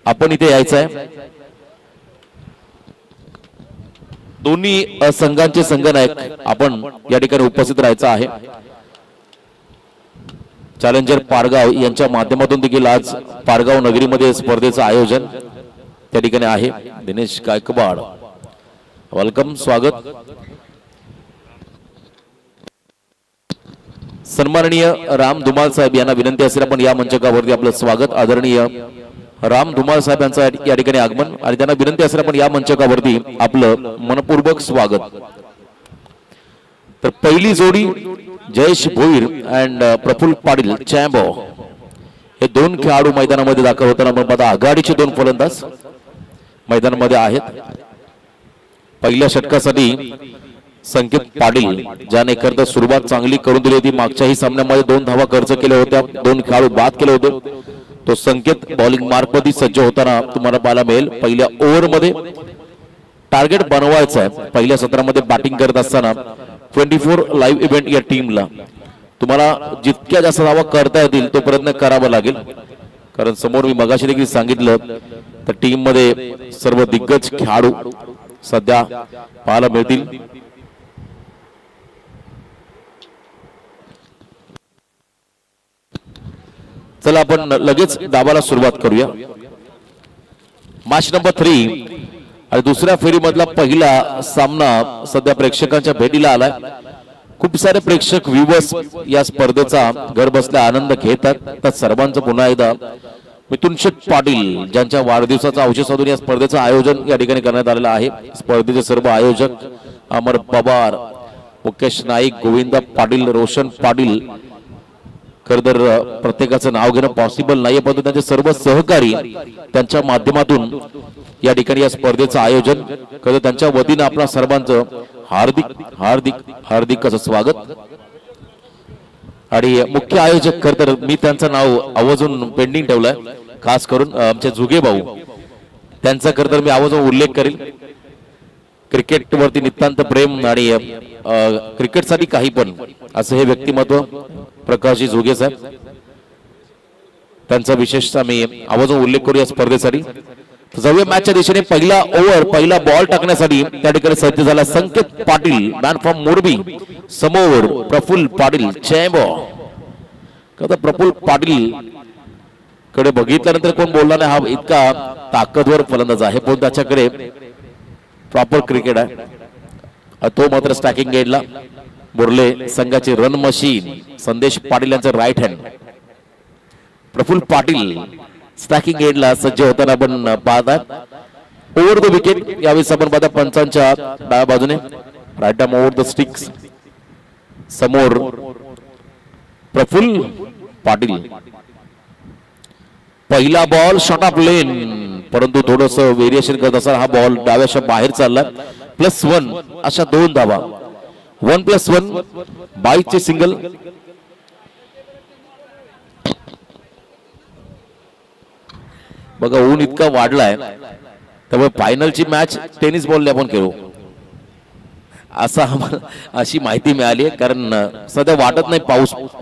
आपण इथे यायचं आहे। दोन्ही संघांचे संघनायक आपण या ठिकाणी उपस्थित राहायचं आहे। चॅलेंजर पारगाव यांच्या माध्यमातून देखील आज पारगाव नगरीमध्ये स्पर्धेचं आयोजन त्या ठिकाणी आहे। दिनेश गायकवाड वेलकम, स्वागत। सन्माननीय राम धुमाल साहेब यांना विनंती असेल आपण या मंचकावरती आपलं स्वागत। आदरणीय राम धुमाल साहेब यांचं या ठिकाणी आगमन आणि त्यांना विनंती असेल आपण या मंचकावरती आपलं मनपूर्वक स्वागत। तर पहिली जोडी जयेश भोईर अँड प्रफुल्ल पाटील चॅम्बो हे दोन खेळाडू मैदानामध्ये दाखल होताना आपण पाहता आघाडीचे दोन फलंदाज मैदानामध्ये आहेत। पहिल्या षटकासाठी संकेत पाटील ज्याने खरं सुरुवात चांगली करून दिली होती, मागच्याही सामन्यामध्ये 2 धावा खर्च केल्या होत्या, 2 खेळाडू बाद केले होते, तो संकेत बॉलिंग मार्क मध्ये सज्ज होताना तुम्हाला पाहायला मिळेल। पहिल्या ओव्हर मध्ये टार्गेट बनवायचं आहे। पहिल्या सत्रामध्ये बॅटिंग करत असताना 24 लाईव्ह इव्हेंट या टीमला तुम्हाला जितक्या जास्त धावा करता येतील तो प्रयत्न करावा लागेल, कारण समोर मी मगाशी देखील सांगितलं तर टीम मध्ये सर्व दिग्गज खेळाडू सध्या पाहायला मिळतील। चला आपण लगेच डावाला सुरुवात करूया। मॅच नंबर 3 आणि दुसऱ्या फेरीमधला पहिला सामना सध्या प्रेक्षकांच्या भेटीला आलाय। खूप सारे प्रेक्षक व्ह्यूअर्स या स्पर्धेचा घर बसल्या आनंद घेतात। तर सर्वांचं पुन्हा एकदा मिथुन शेठ पाटील ज्यांच्या वाढदिवसाचा औचित्य साधून या स्पर्धेचं आयोजन या ठिकाणी करण्यात आलेलं आहे। स्पर्धेचे सर्व आयोजक अमर पवार, मुकेश नाईक, गोविंद पाटील, रोशन पाटील, खरंतर प्रत्येकाचं नाव घेणं पॉसिबल नाहीये, परंतु त्यांचे सर्व सहकारी त्यांच्या माध्यमातून या ठिकाणी या स्पर्धेचं आयोजन करत त्यांच्या वतीने आपल्या सर्वांचं हार्दिक हार्दिक हार्दिक असं स्वागत। आणि मुख्य आयोजक खरंतर मी त्यांचं नाव आवर्जून पेंडिंग ठेवलंय, खास करून आमचे जुगे भाऊ त्यांचा खरंतर मी आवर्जून उल्लेख करेल। क्रिकेट वरती नितांत प्रेम आणि क्रिकेटसाठी काही पण असं हे व्यक्तिमत्व प्रकाशजी जुगे साहेब, त्यांचा विशेषतः मी आवर्जून उल्लेख करू या स्पर्धेसाठी। जाऊया मॅचच्या दिशेने। पहिला ओव्हर पहिला बॉल टाकण्यासाठी त्या ठिकाणी सज्ज झाला संकेत पाटील, मॅन फ्रॉम मोरबी। समोर प्रफुल्ल पाटील चॅम्बो। प्रफुल्ल पाटील कडे बघितल्यानंतर कोण बोलला नाही, हा इतका ताकदवर फलंदाज आहे, पण त्याच्याकडे प्रॉपर क्रिकेट आहे। तो मात्र स्टॅकिंग गेटला बोरले संघाची रन मशीन संदेश पाटील यांचा राईट हँड। प्रफुल्ल पाटील स्टॅकिंग एंडला सज्ज होताना आपण पाहतात। ओव्हर द विकेट यावेळेस आपण पाहता पंचांच्या डाव्या बाजूने right arm over the sticks. समोर प्रफुल्ल पाटील, पहिला बॉल शॉट ऑफ लेन, परंतु थोडस व्हेरिएशन करत असताना हा बॉल डाव्याच्या बाहेर चालला। +1 अशा 2 धावा, 1+1 22चे सिंगल। बघा ऊन इतका वाढलाय त्यामुळे फायनलची मॅच टेनिस बॉलने आपण खेळू असा अशी माहिती मिळाली आहे, कारण सध्या वाटत नाही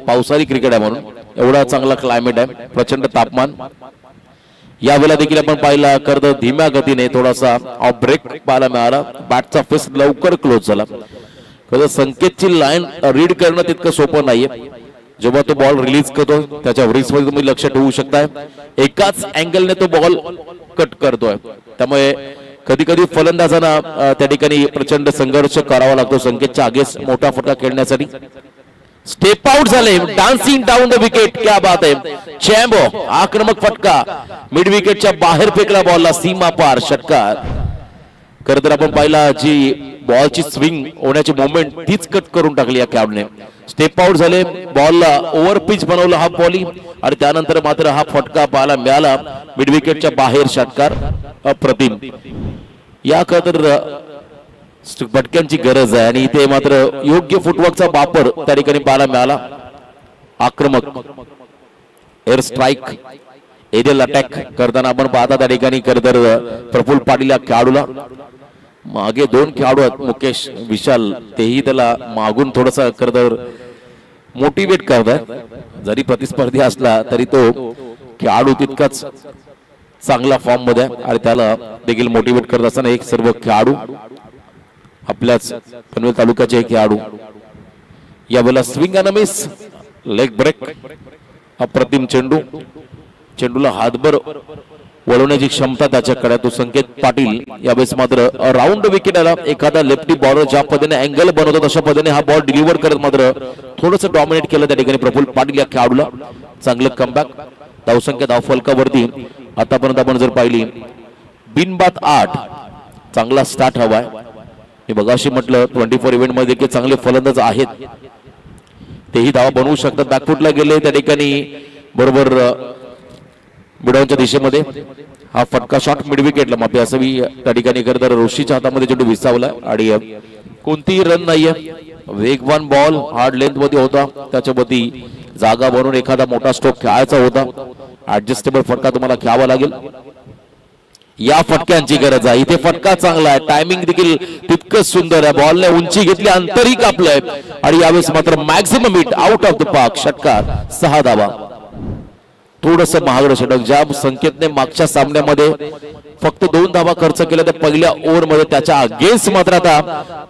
पावसाळी क्रिकेट आहे म्हणून, एवढा चांगला क्लायमेट आहे, प्रचंड तापमान। यावेळेला देखील आपण पाहिला करत धीम्या गतीने थोडासा ऑफ ब्रेक पाहायला मिळाला, बॅटचा फेस लवकर क्लोज झाला। खरं संकेतची लाईन रीड करणं तितकं सोपं नाहीये। जेव्हा तो बॉल रिलीज करतो त्याच्या रिस्कमध्ये तुम्ही लक्ष ठेवू शकताय, एकाच अँगलने तो बॉल कट करतोय, त्यामुळे कधी कधी फलंदाजांना त्या ठिकाणी प्रचंड संघर्ष करावा लागतो संकेतच्या आगेस मोठा फटका खेळण्यासाठी। स्टेप आउट झाले, डान्सिंग डाऊन द विकेट, क्या बात आहे। चॅम्बो आक्रमक फटका मिड विकेटच्या बाहेर फेकला बॉलला, सीमा पार षटकार। खरं तर आपण पाहिला जी बॉलची स्विंग होण्याची मोमेंट तीच कट करून टाकली या खेळाडूने। स्टेप आउट झाले, बॉलला ओव्हर पिच बनवलं हाफ बॉलिंग आणि त्यानंतर मात्र हा फटका पाहायला मिळाला मिड विकेटच्या बाहेर षटकार, अप्रतिम। या खतर फटक्यांची गरज आहे आणि इथे मात्र योग्य फुटवर्कचा वापर त्या ठिकाणी पाहायला मिळाला। आक्रमक एअर स्ट्राईक एरियल अटॅक करताना आपण पाहता त्या ठिकाणी खरतर प्रफुल्ल पाटील या खेळाडूला मागे 2 खेळाडू आहेत, मुकेश विशाल, तेही त्याला मागून थोडासा खरतर मोटिवेट करतात। जरी प्रतिस्पर्धी असला तरी तो खेळाडू तितकाच चांगला फॉर्म मध्ये आणि त्याला देखील मोटिवेट करत असताना एक सर्व खेळाडू आपल्याच पनवेल तालुक्याचे खेळाडू यावेळेला swing and miss leg break अप्रतिम चेंडूला हातभर वळवण्याची क्षमता त्याच्याकडे तो संकेत पाटील यावेळेस मात्र राऊंड विकेटला एखादा लेफ्टी बॉलर ज्या पद्धतीने अँगल बनवतो तशा पद्धतीने हा बॉल डिलिव्हर करत मात्र थोडंसं डॉमिनेट केलं त्या ठिकाणी प्रफुल्ल पाटील या खेळाडूला चांगलं कमबॅक धावसंख्या धावफलकावरती आतापर्यंत आपण जर पाहिली बिनबाद 8 चांगला स्टार्ट हवाय मी बघाशी म्हटलं 24 इव्हेंट मध्ये देखील चांगले फलंदाज आहेत तेही धावा बनवू शकतात बॅकफुटला गेले त्या ठिकाणी बरोबर मिडॉनच्या दिशेमध्ये हा फटका शॉट मिड विकेटला मापी असावी त्या ठिकाणी खरं तर रोशीच्या हातामध्ये चेंडू विसावला आणि कोणतीही रन नाहीये वेगवान बॉल हार्ड लेंथ मध्ये होता त्याच्यावरती जागा बनवून एखादा मोठा स्ट्रोक खेळायचा होता ऍडजस्टेबल फटका तुम्हाला खेळावा लागेल या फटक्यांची गरज आहे इथे फटका चांगला आहे टायमिंग देखील तितकंच सुंदर आहे बॉलने उंची घेतली अंतरही कापलंय आणि यावेळेस मात्र maximum hit out of the park षटकार 6 धावा थोडस महागडं षटक ज्या संकेतने मागच्या सामन्यामध्ये फक्त 2 धावा खर्च केल्या तर पहिल्या ओव्हर मध्ये त्याच्या अगेन्स्ट मात्र आता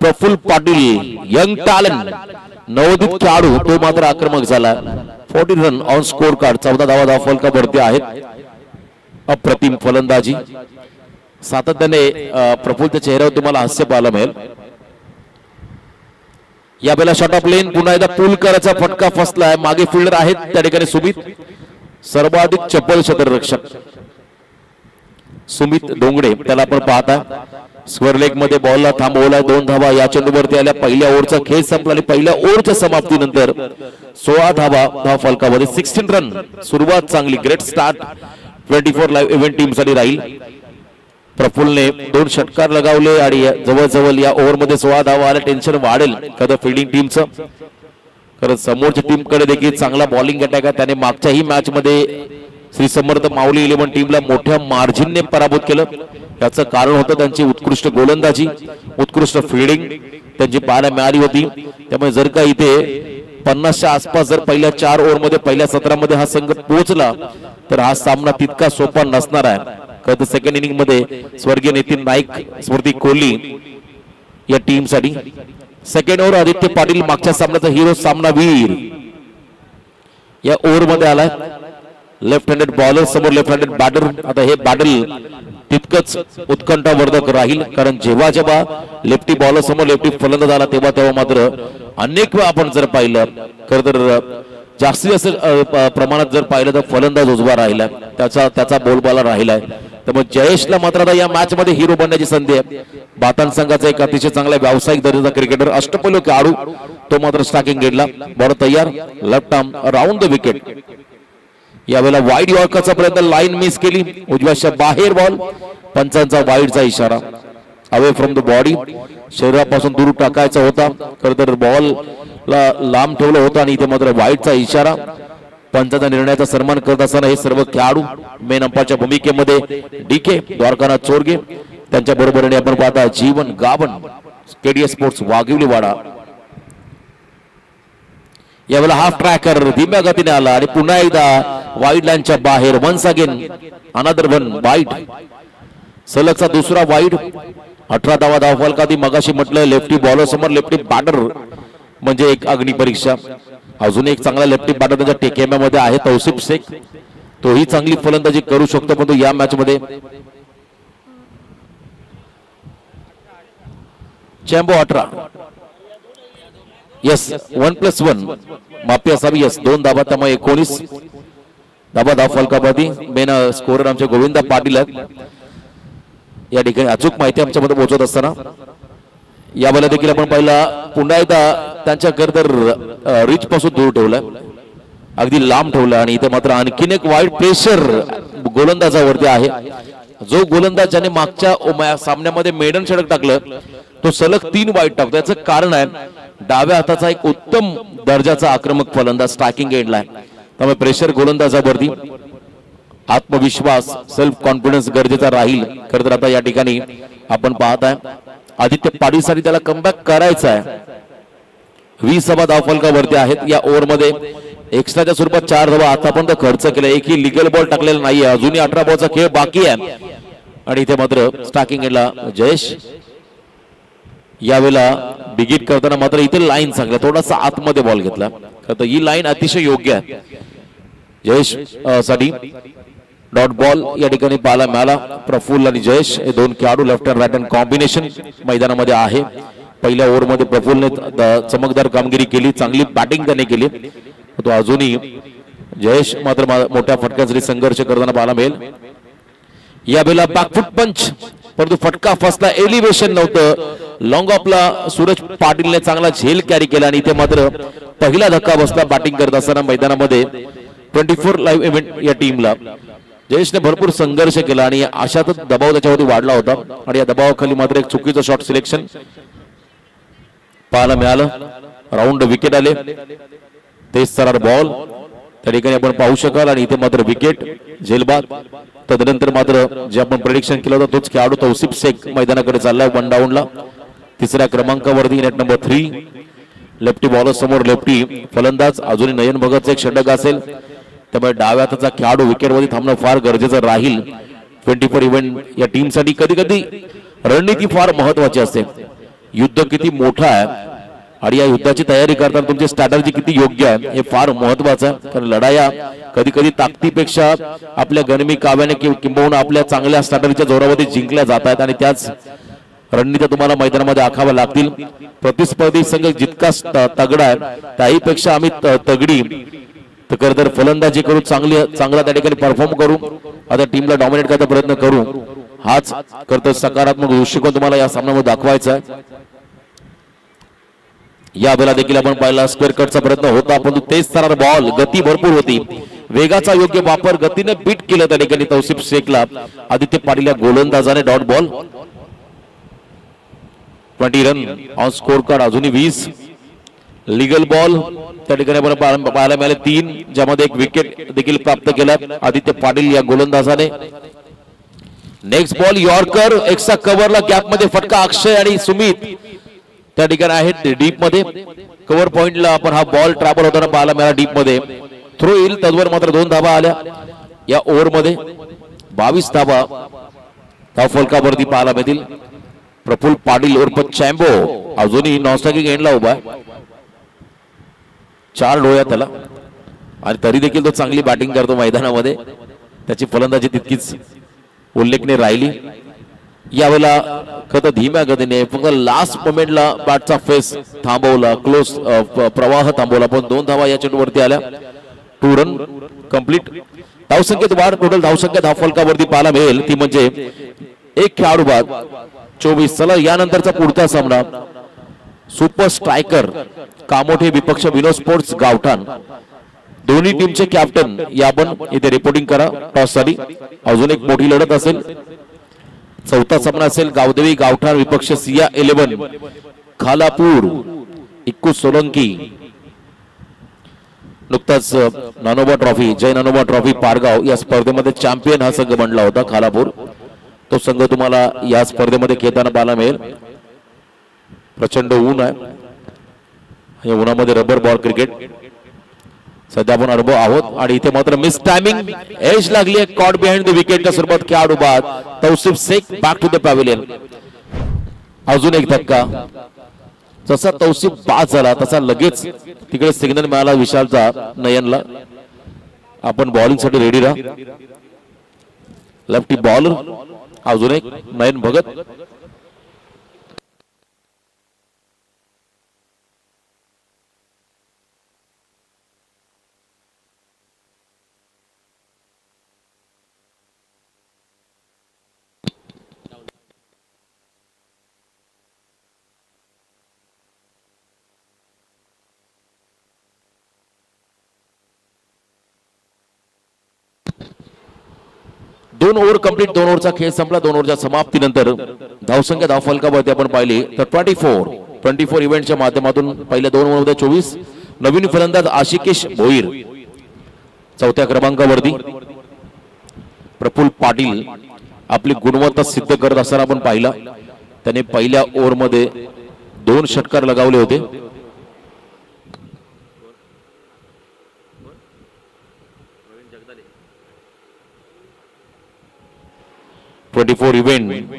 प्रफुल्ल पाटील यंग टॅलेंट नवोदित खेळाडू तो मात्र आक्रमक झाला 40 रन ऑन स्कोर कार्ड 14 धावा धावफलकावरती आहेत अप्रतिम फलंदाजी सातत्याने प्रफुल्लच्या चेहऱ्यावर तुम्हाला हास्य पाहायला मिळेल यावेळेला शॉट ऑफ लेन पुन्हा एकदा पुल करायचा फटका फसलाय मागे फिल्डर आहेत त्या ठिकाणी सुमित सर्वाधिक चपल क्षेत्ररक्षक सुमित डोंगरे त्याला आपण पाहता स्क्वेअर लेग मध्ये बॉलला थांबवलाय 2 धावा या चेंडूवरती आल्या पहिल्या ओव्हरचा खेळ संपला आणि पहिल्या ओव्हरच्या समाप्तीनंतर 16 धावा धावफलकामध्ये 16 रन सुरुवात चांगली great start 24 live event team साठी राहील प्रफुल्लने 2 षटकार लगावले आणि जवळजवळ या ओव्हर मध्ये 16 धावा आल्या टेन्शन वाढेल कदा फिल्डिंग टीमचं कारण समोरच्या टीम कडे देखील चांगला बॉलिंग अटॅक आहे त्याने मागच्याही मॅच मध्ये श्री समर्थ माऊली 11 टीमला मोठ्या मार्जिनने पराभूत केलं याचं कारण होतं त्यांची उत्कृष्ट गोलंदाजी उत्कृष्ट फिल्डिंग त्यांची पाहायला मिळाली होती त्यामुळे जर का इथे 50च्या आसपास जर पहिल्या 4 ओव्हर मध्ये पहिल्या 17 मध्ये हा संघ पोहोचला तर हा सामना तितका सोपा नसणार आहे कधी सेकंड इनिंग मध्ये स्वर्गीय नितीन नाईक स्मृती कोहली या टीम साठी सेकंड ओव्हर आदित्य पाटील मागच्या सामन्याचा हिरो सामनावीर या ओव्हर मध्ये आलाय लेफ्ट हँडेड बॉलर समोर लेफ्ट हँडेड बॅटर आता हे बॅटल तितकंच उत्कंठावर्धक राहील कारण जेव्हा जेव्हा लेफ्टी बॉलर समोर लेफ्टी फलंदाज आला तेव्हा मात्र अनेक वेळा आपण जर पाहिलं खरं तर जास्तीत जास्त प्रमाणात जर पाहिलं तर फलंदाज उजवा राहिला त्याचा बोलबाला राहिलाय त्यामुळे जयेशला मात्र आता या मॅच मध्ये हिरो बनण्याची संधी आहे बातान संघाचा एक अतिशय चांगला व्यावसायिक दर्जाचा क्रिकेटर अष्टपैलू खेळाडू तो मात्र स्टार्टिंग गेटला बॉल तयार left arm round the wicket यावेळेला वाईड यॉर्करचा प्रयत्न लाईन मिस केली उजव्याच्या बाहेर बॉल पंचांचा वाईडचा इशारा अवे फ्रॉम द बॉडी शरीरापासून दूर टाकायचा होता खरं तर बॉल लांब ठेवलं होतं आणि इथे मात्र वाईडचा इशारा पंचांचा निर्णयाचा सन्मान करत असताना हे सर्व खेळाडू मेन अंपायरच्या भूमिकेमध्ये डीके द्वारकानाथ चोरगे त्यांच्या बरोबरीने आपण पाहता जीवन गावन केडीएस स्पोर्ट्स वाघिवलीवाडा यावेळेला हाफ ट्रॅकर धीम्या गतीने आला आणि पुन्हा एकदा वाईड लाईनच्या बाहेर once again another one wide सलगचा दुसरा वाईड 18 धावा धावफलका ती मगाशी म्हटलं लेफ्टी बॉलर समोर लेफ्टी बॅटर म्हणजे एक अग्नी परीक्षा अजून एक चांगला लेफ्टी बॅटर त्यांच्या टेकेम्यामध्ये आहे तौसिफ शेख तोही चांगली फलंदाजी करू शकतो पण तो या मॅच मध्ये चॅम्बो 18 यस 1+1 माफी असावी यस 2 धावा त्यामुळे 19 धावा धावफलकामध्ये मेन स्कोरर आमचे गोविंदा पाटील आहेत या ठिकाणी अचूक माहिती आमच्यामध्ये पोहोचत असताना यावेळेला देखील आपण पहिला पुन्हा एकदा त्यांच्या करतर रिच पासून दूर ठेवलाय अगदी लांब ठेवला आणि इथे मात्र आणखीन एक वाईड प्रेशर गोलंदाजावरती आहे जो गोलंदाज ज्याने मागच्या सामन्यामध्ये मेडन षटक टाकलं तो सलग 3 वाईड टाकतो याचं कारण आहे डाव्या हाताचा एक उत्तम दर्जाचा आक्रमक फलंदाज स्ट्रायकिंग एंडला आहे त्यामुळे प्रेशर गोलंदाजावरती आत्मविश्वास सेल्फ कॉन्फिडन्स गरजेचा राहील खरं तर आता या ठिकाणी आपण पाहताय आदित्य पाटीलसाठी त्याला कमबॅक करायचा आहे 20 धावा धावफलकावरती आहेत या ओव्हर मध्ये एक्स्ट्राच्या स्वरूपात 4 धावा आतापर्यंत खर्च केला, एकही लिगल बॉल टाकलेला नाहीये, अजूनही 18 बॉलचा खेळ बाकी आहे. आणि इथे मात्र स्टार्टिंग एंडला जयेश यावेळेला बिगिट करताना मात्र इथे लाईन चांगला, थोडासा आतमध्ये बॉल घेतला. तर ही लाईन अतिशय योग्य आहे जयेश साठी. डॉट बॉल या ठिकाणी पाहायला मिळाला. प्रफुल्ल आणि जयेश हे दोन खेळाडू left and right hand combination मैदानामध्ये आहे. पहिल्या ओव्हरमध्ये प्रफुल्लने चमकदार कामगिरी केली, चांगली बॅटिंग त्याने केली. तो अजूनही जयेश मात्र मोठ्या फटक्यासाठी संघर्ष करताना पाहायला मिळेल. या वेळेला बॅकफुट पंच, परंतु फटका फसला, एलिव्हेशन नव्हतं. लॉंग ऑफला सूरज पाटीलने चांगला झेल कॅरी केला आणि इथे मात्र पहिला धक्का बसला बॅटिंग करत असताना मैदानामध्ये 24 लाईव्ह इव्हेंट या टीमला. जयेशने भरपूर संघर्ष केला आणि अशातच दबाव त्याच्यावरती वाढला होता आणि या दबावाखाली मात्र एक चुकीचं शॉट सिलेक्शन पाहायला मिळालं. राऊंड विकेट आले, तेच सरळ बॉल त्या ठिकाणी आपण पाहू शकाल आणि इथे मात्र विकेट झेलबाद. तदनंतर मात्र जे आपण प्रेडिक्शन केलं होतं तोच खेळाडू तौसिफ शेख मैदानाकडे चाललाय वन डाऊनला. तिसऱ्या क्रमांकावरती नेट नंबर 3 लेफ्टी बॉलर समोर लेफ्टी फलंदाज. अजूनही नयन भगतचा एक षटक असेल, त्यामुळे डाव्या हाताचा खेळाडू विकेटवरती थांबणं फार गरजेचं राहील 24 इव्हेंट या टीमसाठी. कधी कधी रणनीती फार महत्वाची असते, युद्ध किती मोठं आहे आणि या युद्धाची तयारी करताना तुमची स्ट्रॅटर्जी किती योग्य आहे हे फार महत्वाचं आहे. कारण लढाया कधी कधी ताकदीपेक्षा आपल्या गनिमी काव्याने किंबहुना आपल्या चांगल्या स्ट्रॅटर्जीच्या जोरावरती जिंकल्या जात आहेत आणि त्याच रणनीती तुम्हाला मैदानामध्ये आखाव्या लागतील. प्रतिस्पर्धी संघ जितका तगडा आहे त्याहीपेक्षा आम्ही तगडी तर फलंदाजी करू, चांगला त्या ठिकाणी परफॉर्म करू, आता टीमला डॉमिनेट करायचा प्रयत्न करू. हाच करतो सकारात्मक दृष्टिकोन तुम्हाला या सामन्यामध्ये दाखवायचा आहे. या वेळेला देखील आपण पाहिला स्क्वेअर कटचा प्रयत्न होता, परंतु तेच सरळ बॉल, गती भरपूर होती, वेगाचा योग्य वापर, गतीने बीट केलं त्या ठिकाणी तौसिफ शेखला. आदित्य पाटील या गोलंदाजाने dot ball. 20 run on score card, अजूनही 20. लीगल बॉल त्या ठिकाणी आपण पाहायला मिळाले 3, ज्यामध्ये एक विकेट देखील प्राप्त केला आदित्य पाटील या गोलंदाजाने. नेक्स्ट बॉल यॉर्कर, एक्स्ट्रा कव्हरला गॅप मध्ये फटका. अक्षय आणि सुमित त्या ठिकाणी आहेत डीप मध्ये. कव्हर पॉइंटला आपण हा बॉल ट्रॅव्हल होताना पाहायला मिळाला डीप मध्ये. थ्रो येईल, तद्वर मात्र 2 धावा आल्या या ओव्हर मध्ये. 22 धावा धाव फलकावरती पाहायला मिळतील. प्रफुल्ल पाटील उर्फ चॅम्बो अजूनही नॉस्टॅल्जिक एंडला उभा आहे, 4 डोळ्या त्याला आणि तरी देखील तो चांगली बॅटिंग करतो मैदानामध्ये. त्याची फलंदाजी तितकीच उल्लेखनीय राहिली. यावेळेला खत धीम्या गतीने फक्त लास्ट मोमेंटला बॅटचा फेस थांबवला, क्लोज प्रवाह थांबवला, पण 2 धावा या चेंडूवरती आल्या. 2 रन कंप्लीट. धावसंख्येत वाढ, टोटल धावसंख्या धाव फलकावरती पाहायला मिळेल ती म्हणजे 1 खेळाडू बाद 24. चला यानंतरचा पुढचा सामना सुपर स्ट्रायकर कामोठे विपक्ष विनोद स्पोर्ट्स गावठाण. दोन्ही टीमचे कॅप्टन या आपण इथे रिपोर्टिंग करा टॉस साठी. अजून एक मोठी लढत असेल, चौथा सामना असेल गावदेवी गावठाण विपक्ष सिया 11 खालापूर इक्कू सोलंकी. नुकताच नानोबा ट्रॉफी, जय नानोबा ट्रॉफी पारगाव या स्पर्धेमध्ये चॅम्पियन हा संघ बनला होता खालापूर. तो संघ तुम्हाला या स्पर्धेमध्ये खेळताना पाहायला मिळेल. प्रचंड ऊन आहे, या उन्हामध्ये रबर बॉल क्रिकेट सध्या आपण अनुभव आहोत आणि इथे मात्र मिस टायमिंग, एज लागली आहे. कॉट बिहाइंड द विकेटच्या स्वरूपात खेळाडू बाद Tausif Shaikh back to the pavilion. अजून एक धक्का. जसा तौसिफ बाद झाला तसा लगेच तिकडे सिग्नल मिळाला विशालचा नयनला, आपण बॉलिंग साठी रेडी राहा. लेफ्टी बॉलर अजून एक नयन भगत. दोन ओव्हर कंप्लीट, 2 ओव्हरचा खेळ संपला. 2 ओव्हरच्या समाप्तीनंतर धावसंख्या धाव फलकावरती आपण पाहिली तर 24 इव्हेंटच्या माध्यमातून पहिल्या 2 ओव्हरमध्ये 24. नवीन फलंदाज आशिकेश भोईर. चौथ्या क्रमांकावरती प्रफुल्ल पाटील आपली गुणवत्ता सिद्ध करत असताना आपण पाहिला. त्याने पहिल्या ओव्हरमध्ये 2 षटकार लगावले होते. 24 इव्हेंट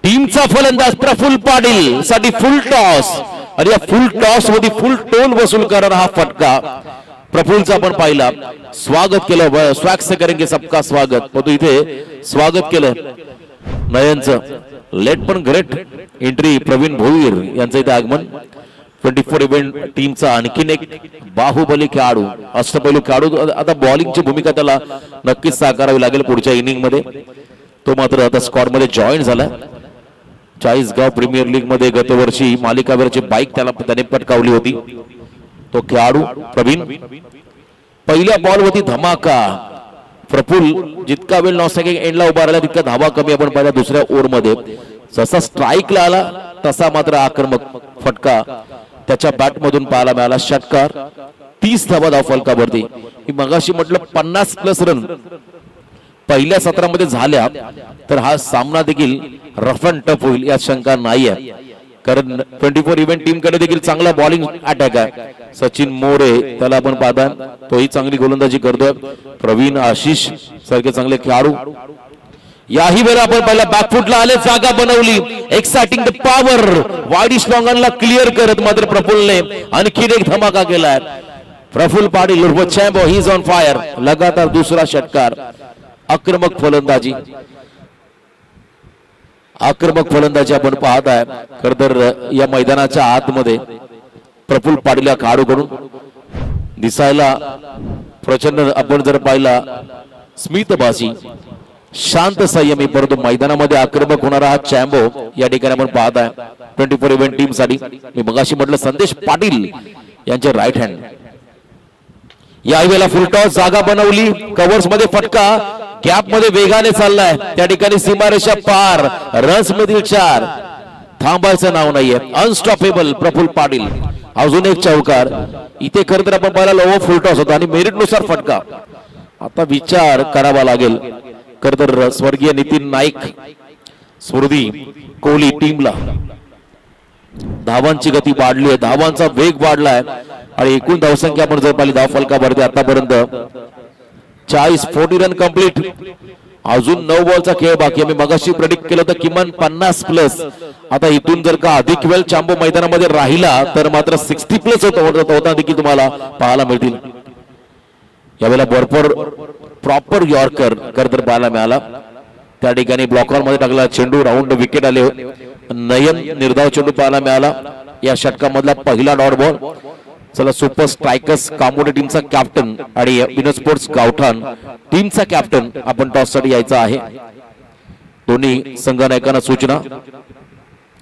टीमचा फलंदाज प्रफुल्ल पाटील साठी फुल टॉस आणि या फुल टॉस मध्ये फुल टोल वसूल करणारा हा फटका प्रफुल्लचा आपण पाहिला. स्वागत केलं, स्वॅग से करेंगे सबका स्वागत, परंतु इथे स्वागत केलं नयनचं. लेट पण ग्रेट एंट्री प्रवीण भोईर यांचं इथे आगमन. 24 इव्हेंट टीमचा आणखीन एक बाहुबली खेळाडू, अष्टपैलू खेळाडू. आता बॉलिंगची भूमिका त्याला नक्कीच साकारावी लागेल पुढच्या इनिंग मध्ये. तो मात्र आता स्क्वॉड मध्ये जॉईन झाला. चाळीसगाव प्रीमियर लीग मध्ये गतवर्षी मालिकावीराची बाईक त्याने पटकावली होती. तो खेळाडू प्रवीण. पहिल्या बॉल वरती धमाका. प्रफुल्ल जितका वेळ नॉस्टॅकिंग एंडला उभा राहिला तितका धावा कमी आपण पाहिला दुसऱ्या ओव्हर मध्ये. जसा स्ट्राईकला आला तसा मात्र आक्रमक फटका त्याच्या बॅट मधून पाहायला मिळाला. षटकार. 30 धावा धाव फलकावरती. मी मगाशी म्हटलं 50+ रन पहिल्या सत्रामध्ये झाल्या तर हा सामना देखील रफ अँड टफ होईल यात शंका नाही आहे. कारण 24 इव्हेंट टीम कडे देखील चांगला बॉलिंग अटॅक आहे. सचिन मोरे त्याला आपण पाहता तोही चांगली गोलंदाजी करतोय. प्रवीण आशिष सारखे चांगले खेळाडू. याही वेळेला आपण पहिला बॅकफुटला आले, जागा बनवली. एक्साइटिंग द पॉवर वाईडिश लॉंगनला क्लिअर करत मात्र प्रफुल्लने आणखीन एक धमाका केलाय. प्रफुल्ल पाटील उर्फ चॅम्बो ही इज ऑन फायर. लगातार दुसरा षटकार. आक्रमक फलंदाजी आपण पाहत आहे. खर तर या मैदानाच्या आतमध्ये प्रफुल्ल पाटील या खेळाडूकडून दिसायला प्रचंड आपण जर पाहिला स्मितभाषी, शांत संयमी, परंतु मैदानामध्ये आक्रमक होणारा हा चॅम्बो या ठिकाणी आपण पाहत आहे 24 इव्हेंट टीम साठी. मी मगाशी म्हटलं संदेश पाटील यांचे राईट हँड. या वेळेला फुल टॉस, जागा बनवली, कव्हर्स मध्ये फटका, गॅप मध्ये वेगाने चाललाय त्या ठिकाणी सीमारेषा पार. रन्स मधील 4. थांबायचं नाव नाहीये. अनस्टॉपेबल प्रफुल्ल पाटील. अजून एक चौकार. इथे खरं तर आपण पाहिला लोव फुल टॉस होता आणि मेरिट नुसार फटका. आता विचार करावा लागेल खरं तर स्वर्गीय नितीन नाईक, स्मृती कोहली टीमला धावांची गती वाढली आहे, धावांचा वेग वाढलाय आणि एकूण धावसंख्या आपण जर पाहिली धाव फलकावरती आतापर्यंत 40 रन कंप्लीट. अजून 9 बॉलचा खेळ बाकी. आम्ही मगाशी प्रेडिक्ट केलं होतं किमान 50+. आता इथून जर का अधिक वेळ चॅम्बो मैदानामध्ये राहिला तर मात्र 60+ होता देखील तुम्हाला पाहायला मिळतील. यावेळेला बरोबर प्रॉपर यॉर्कर करतर पाहायला मिळाला. त्या ठिकाणी ब्लॉकर मध्ये टाकला चेंडू, राऊंड विकेट आले. नयन निर्धाव चेंडू पाहायला मिळाला. या षटकामधला पहिला डॉट बॉल. चला सुपर स्ट्रायकर्स कामोडे टीमचा कॅप्टन आणि विनर स्पोर्ट्स गावठाण टीमचा कॅप्टन आपण टॉस साठी यायचा आहे. दोन्ही संघनायकांना सूचना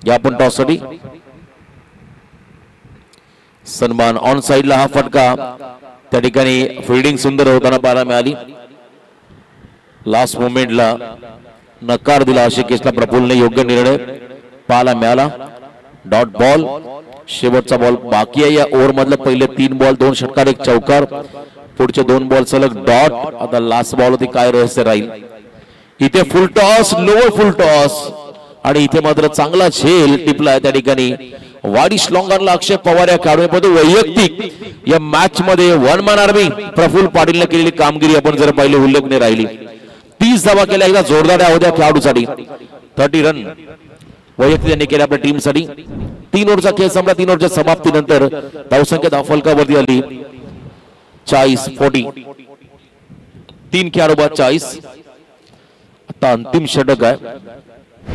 या आपण टॉस साठी. सन्मान ऑन साइडला हा फटका. त्या ठिकाणी फिल्डिंग सुंदर होताना पाहायला मिळाली. लास्ट मोमेंटला नकार दिला आशिकेशला प्रफुल्लने. योग्य निर्णय पाहायला मिळाला. Dot ball. शेवटचा बॉल बाकी आहे या ओव्हर मधले. पहिले 3 बॉल 2 षटकार 1 चौकार. पुढचे 2 बॉल सलग डॉट. आता लास्ट बॉल होती, काय रहस्य राहील. इथे full toss, lower full toss आणि इथे मात्र चांगला झेल टिपलाय त्या ठिकाणी वाडिश लॉंगनला. अक्षय पवार या खेळाडूने वैयक्तिक या मॅच मध्ये वन मॅन आर्मी प्रफुल्ल पाटीलने केलेली कामगिरी आपण जर पाहिली उल्लेखनीय राहिली. 30 धावा केल्या. एकदा जोरदार होत्या खेळाडूसाठी. 30 रन वैयक्तिक त्यांनी केले आपल्या टीम साठी. 3 ओव्हरचा खेळ संपला. 3 ओव्हरच्या समाप्तीनंतर धावसंख्या धावफलकावरती आली 40. 3 खेळाडू बाद 40. आता अंतिम षटक आहे.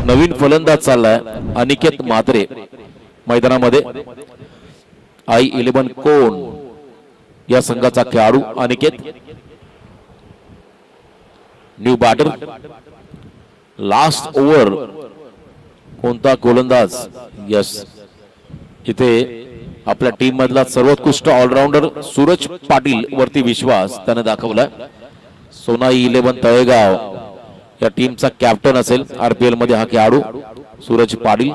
नवीन फलंदाज चाललाय अनिकेत म्हात्रे मैदानामध्ये. I11 कोण या संघाचा खेळाडू Aniket. New batter. Last over कोणता गोलंदाज. यस, इथे आपल्या टीम मधला सर्वोत्कृष्ट ऑलराऊंडर सूरज पाटील वरती विश्वास त्याने दाखवला. सोनाई 11 तळेगाव या टीमचा कॅप्टन असेल RPL मध्ये हा खेळाडू सूरज पाटील.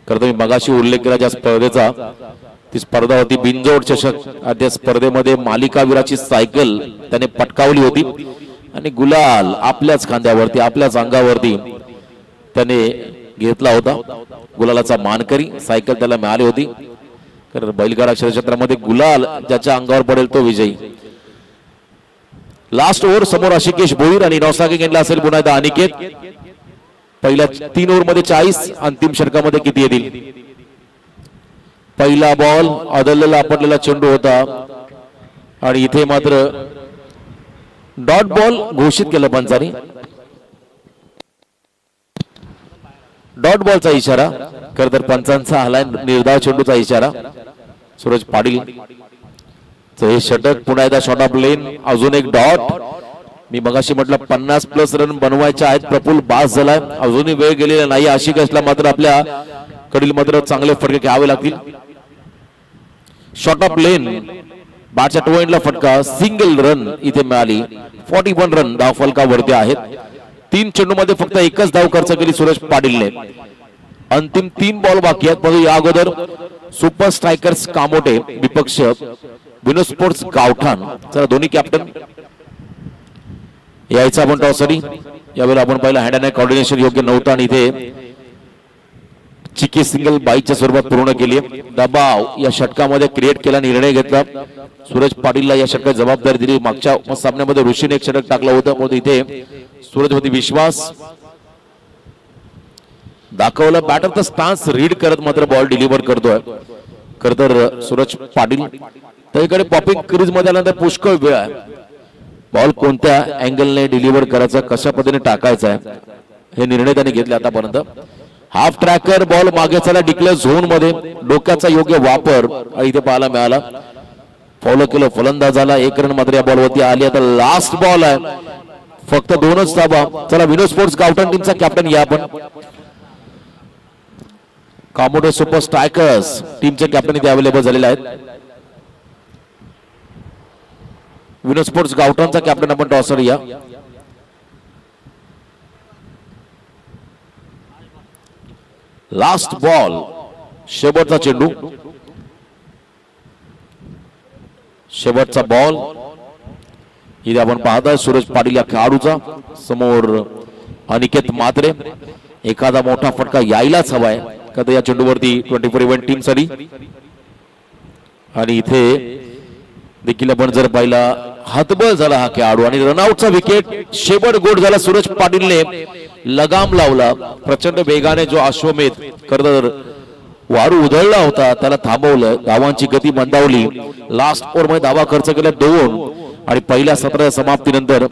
खरं मी मगाशी उल्लेख केला ज्या स्पर्धेचा, ती स्पर्धा होती बिनजोड चषक. त्या स्पर्धेमध्ये मालिकावीराची सायकल त्याने पटकावली होती आणि गुलाल आपल्याच खांद्यावरती आपल्याच अंगावरती त्याने घेतला होता. गुलालाचा मानकरी सायकल त्याला मिळाली होती. कारण बैलगाडा क्षेत्रामध्ये गुलाल ज्याच्या अंगावर पडेल तो विजयी. लास्ट ओव्हर समोर आशिकेश भोईर आणि नॉसागे गेंडला असेल पुन्हा एकदा अनिकेत. पहिल्या 3 ओव्हर मध्ये 40, अंतिम षटकामध्ये किती येतील? पहिला बॉल आदळलेला आपटलेला चेंडू होता आणि इथे मात्र डॉट बॉल घोषित केलं पंचांनी. डॉट बॉलचा इशारा. खरं तर पंचांचा आलाय निर्धाव चेंडूचा इशारा. सूरज पाटील हे षटक पुन्हा एकदा शॉट ऑफ लेन. अजून एक डॉट. मी मगाशी म्हटलं 50+ रन बनवायचे आहेत. प्रफुल्ल बास झालाय. अजूनही वेळ गेलेला नाही. आशिकेशला मात्र आपल्या कडील मात्र चांगले फटके घ्यावे लागतील. शॉट ऑफ लेन बॅटच्या टो एंडला फटका. सिंगल रन इथे मिळाली. 41 रन धाव फलकावरती आहेत. 3 चेंडू मध्ये फक्त एकच धाव खर्च केली सूरज पाटीलने. अंतिम 3 बॉल बाकी आहेत. परंतु या अगोदर सुपर स्ट्रायकर्स कामोटे विपक्ष विनोद स्पोर्ट्स गावठाण. चला दोन्ही कॅप्टन यायचा आपण टॉसरी. यावेळेला आपण पहिला हँड अँड कॉर्डिनेशन योग्य नव्हतं आणि इथे चिकी सिंगल बाईच्या स्वरूपात पूर्ण केली. दबाव या षटकामध्ये क्रिएट केला, निर्णय घेतला. सूरज पाटीलला या षटकात जबाबदारी दिली. मागच्या सामन्यामध्ये ऋषीने एक षटक टाकलं होतं, म्हणून इथे सूरजवरती विश्वास दाखवला. बॅटर तर स्टान्स रीड करत मात्र बॉल डिलिव्हर करतोय. खर तर सूरज पाटील त्याकडे पॉपिंग क्रीज मध्ये आल्यानंतर पुष्कळ वेळ आहे. बॉल कोणत्या अँगलने डिलिव्हर करायचा, कशा पद्धतीने टाकायचा आहे हे निर्णय त्यांनी घेतले आतापर्यंत. हाफ ट्रॅकर बॉल मागे चला डिक्लेअर झोन मध्ये. डोक्याचा योग्य वापर इथे पाहायला मिळाला. फॉलो केलं फलंदाजाला. 1 रन मात्र या बॉलवरती आली. आता लास्ट बॉल आहे, फक्त 2च धावा. चला विनोद स्पोर्ट्स गावठाण टीमचा कॅप्टन या आपण. कामोटे सुपर स्ट्रायकर्स टीमचे कॅप्टन इथे अवेलेबल झालेले आहेत. विनोद स्पोर्ट्स गावठाणचा कॅप्टन आपण टॉसर या. लास्ट बॉल शेवटचा चेंडू. शेवटचा बॉल इथे आपण पाहताय सूरज पाटील या खेळाडूचा. समोर अनिकेत मात्रे. एखादा मोठा फटका यायलाच हवाय का या चेंडूवरती 24 इव्हेंट टीम साठी. आणि इथे देखील आपण जर पाहिला हातबल झाला हा खेळाडू आणि रनआउटचा विकेट. शेवट गोड झाला. सूरज पाटीलने लगाम लावला. प्रचंड वेगाने जो अश्वमेध खरं वारू उधळला होता त्याला थांबवलं. धावांची गती मंदावली. लास्ट ओव्हर मध्ये धावा खर्च केल्या 2 आणि पहिल्या सत्राच्या समाप्तीनंतर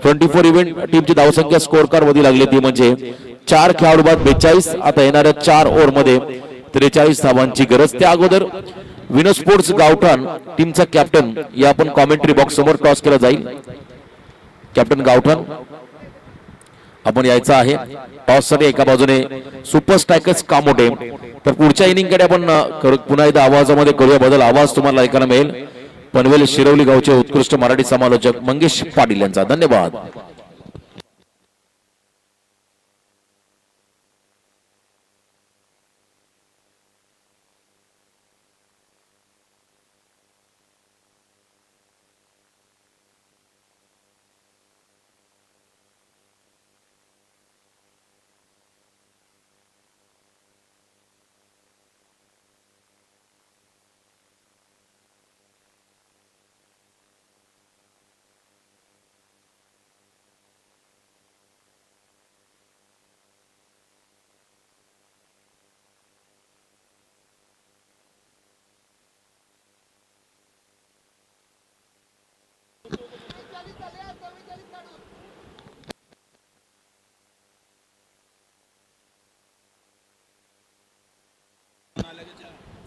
24 इव्हेंट टीमची धावसंख्या स्कोर कार्ड मध्ये लागली. ती म्हणजे 4 खेळाडू बाद 42. आता येणाऱ्या 4 ओव्हर मध्ये 43 धावांची गरज. त्या अगोदर विनोद स्पोर्ट्स गावठाण टीमचा कॅप्टन या आपण कॉमेंट्री बॉक्स समोर टॉस केला जाईल. कॅप्टन गावठाण आपण यायचं आहे टॉस साठी. एका बाजूने सुपर स्ट्रायकर्स कामोटे. तर पुढच्या इनिंग कडे आपण पुन्हा एकदा आवाजामध्ये करूया बदल. आवाज तुम्हाला ऐकायला मिळेल पनवेल शिरवली गावचे उत्कृष्ट मराठी समालोचक मंगेश पाटील यांचा. धन्यवाद.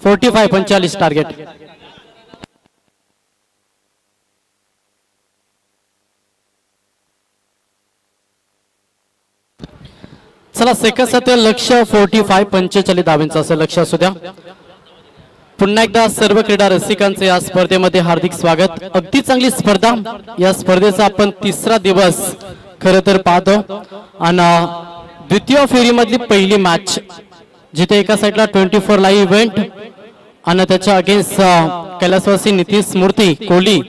Forty 45 target. चला सेकंड सत्य लक्ष 45 45 धावांचं असं लक्ष असू द्या. पुन्हा एकदा सर्व क्रीडा रसिकांचे या स्पर्धेमध्ये हार्दिक स्वागत. अगदी चांगली स्पर्धा. या स्पर्धेचा आपण 3रा दिवस खरं तर पाहतो आणि द्वितीय फेरीमधली पहिली मॅच जिथे एका साईडला 24 लाईव्ह इव्हेंट आणि त्याच्या अगेन्स्ट कैलासवासी नितीश मूर्ती कोहली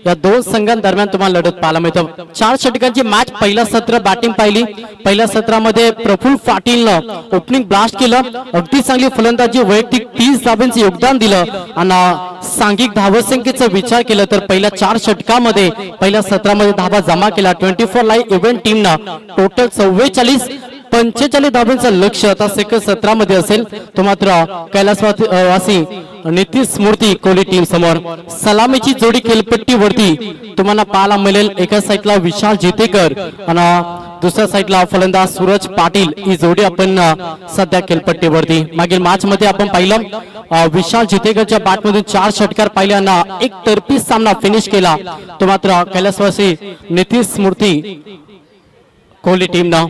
या दोन संघांदरम्यान तुम्हाला लढत पाहायला मिळतं. 4 षटकांची मॅच. पहिलं सत्र बॅटिंग पाहिली. पहिल्या सत्रामध्ये प्रफुल्ल पाटीलनं ओपनिंग ब्लास्ट केलं. अगदी चांगली फलंदाजी, वैयक्तिक 30 धावांचं योगदान दिलं आणि सांघिक धावसंख्येचा विचार केला तर पहिल्या 4 षटकामध्ये पहिल्या सत्रामध्ये धावा जमा केला. 24 लाईव्ह इव्हेंट टीमनं टोटल 45 धावांचं लक्ष आता सेकंड सत्रामध्ये असेल. तो मात्र कैलासवासी नितीश मूर्ती कोहली टीम समोर. सलामीची जोडी खेळपट्टीवरती तुम्हाला पाहायला मिळेल. एका साईडला विशाल जितेकर आणि दुसऱ्या साईडला फलंदाज सूरज पाटील ही जोडी आपण सध्या खेळपट्टीवरती. मागील मॅच मध्ये आपण पाहिलं विशाल जितेकरच्या बॅटमधून 4 षटकार पाहिल्यानं एक तर्फी सामना फिनिश केला. तो मात्र कैलासवासी नितीश मूर्ती कोहली टीमनं.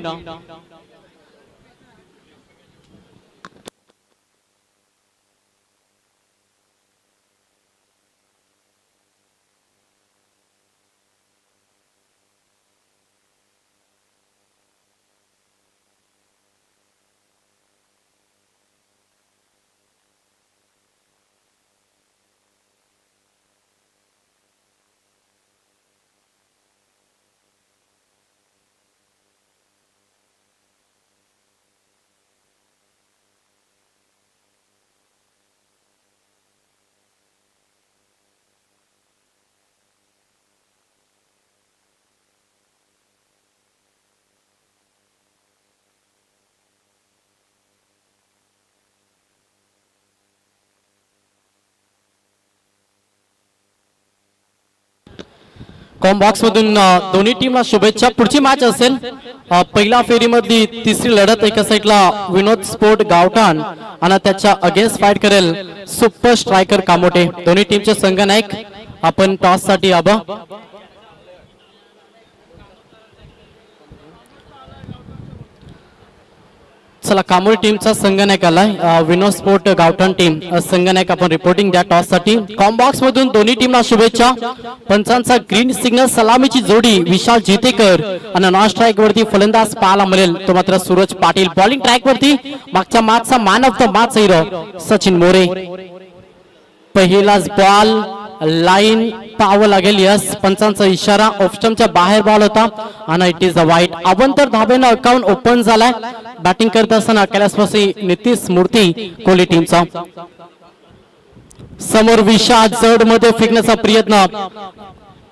कॉम्बॉक्स मधून दोन्ही टीमला शुभेच्छा. पुढची मॅच असेल पहिल्या फेरीमधली तिसरी लढत. एका साईडला विनोद स्पोर्ट गावठाण आणि त्याच्या अगेन्स्ट फाईट करेल सुपर स्ट्रायकर कामोटे. दोन्ही टीमचे संघनायक आपण टॉस साठी आबा. चला कामोडी टीमचा संघनायक आलाय. विनोद स्पोर्ट गावठाण टीम संघनायक आपण रिपोर्टिंग द्या टॉस साठी. कॉम्बॉक्स मधून दोन्ही टीमला शुभेच्छा. पंचांचा ग्रीन सिग्नल. सलामीची जोडी विशाल जितेकर आणि नॉन स्ट्राईक वरती फलंदाज पाहायला मिळेल तो मात्र सूरज पाटील. बॉलिंग ट्रॅक वरती मागच्या मॅचचा मॅन ऑफ द मॅच हिरो सचिन मोरे. पहिलाच बॉल लाईन पाहावं लागेल. यस पंचांचा इशारा. ऑफस्टमच्या बाहेर बॉल होता आणि इट इज अ वाईट. अवंतर धाब्यानं अकाउंट ओपन झालाय. बॅटिंग करत असताना कैलासवासी नितीश मूर्ती कोहली टीमचा. समोर विशाल जड मध्ये फेकण्याचा प्रयत्न.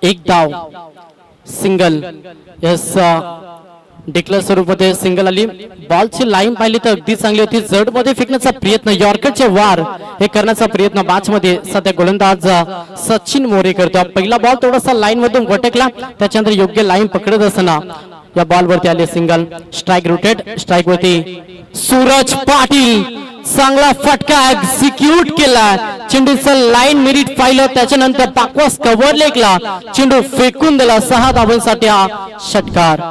एक धाव सिंगल. यस डिक्लेअर स्वरूपामध्ये सिंगल आली. बॉलची लाईन पाहिली तर अगदी चांगली होती. जड मध्ये फेकण्याचा प्रयत्न. यॉर्करचे वार हे करण्याचा प्रयत्न मॅच मध्ये सध्या गोलंदाज सचिन मोरे करतो. पहिला बॉल थोडासा लाईन मधून भटकला. त्याच्यानंतर योग्य लाईन पकडत असताना या बॉल वरती आले सिंगल. Strike rotted. स्ट्राईक वरती सूरज पाटील. चांगला फटका एक्झिक्यूट केला. चेंडूचं लाईन मिरिट पाहिलं. त्याच्यानंतर पाकवास कव्हर लेगला चेंडू फेकून दिला. 6 धावांसाठी हा षटकार.